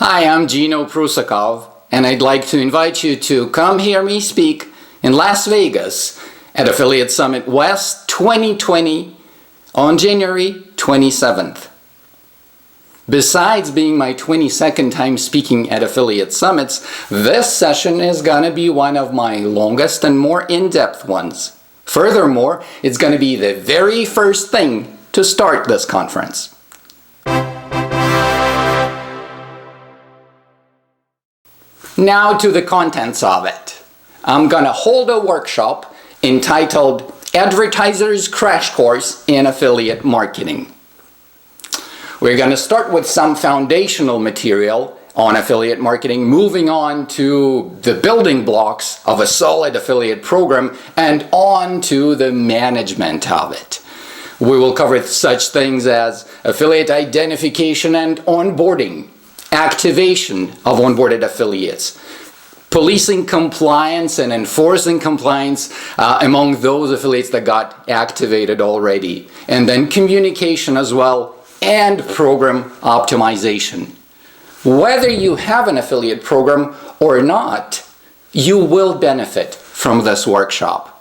Hi, I'm Gino Prusakov, and I'd like to invite you to come hear me speak in Las Vegas at Affiliate Summit West 2020 on January 27th. Besides being my 22nd time speaking at Affiliate Summits, this session is gonna be one of my longest and more in-depth ones. Furthermore, it's gonna be the very first thing to start this conference. Now to the contents of it. I'm gonna hold a workshop entitled Advertiser's Crash Course in Affiliate Marketing. We're gonna start with some foundational material on affiliate marketing, moving on to the building blocks of a solid affiliate program and on to the management of it. We will cover such things as affiliate identification and onboarding, activation of onboarded affiliates, policing compliance and enforcing compliance among those affiliates that got activated already, and then communication as well, and program optimization. Whether you have an affiliate program or not, you will benefit from this workshop.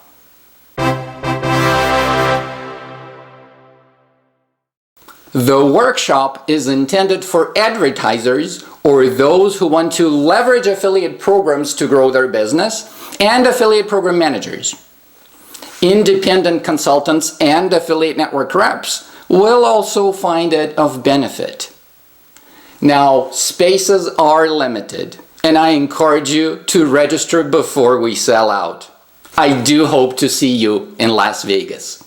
The workshop is intended for advertisers or those who want to leverage affiliate programs to grow their business, and affiliate program managers. Independent consultants and affiliate network reps will also find it of benefit. Now, spaces are limited, and I encourage you to register before we sell out. I do hope to see you in Las Vegas.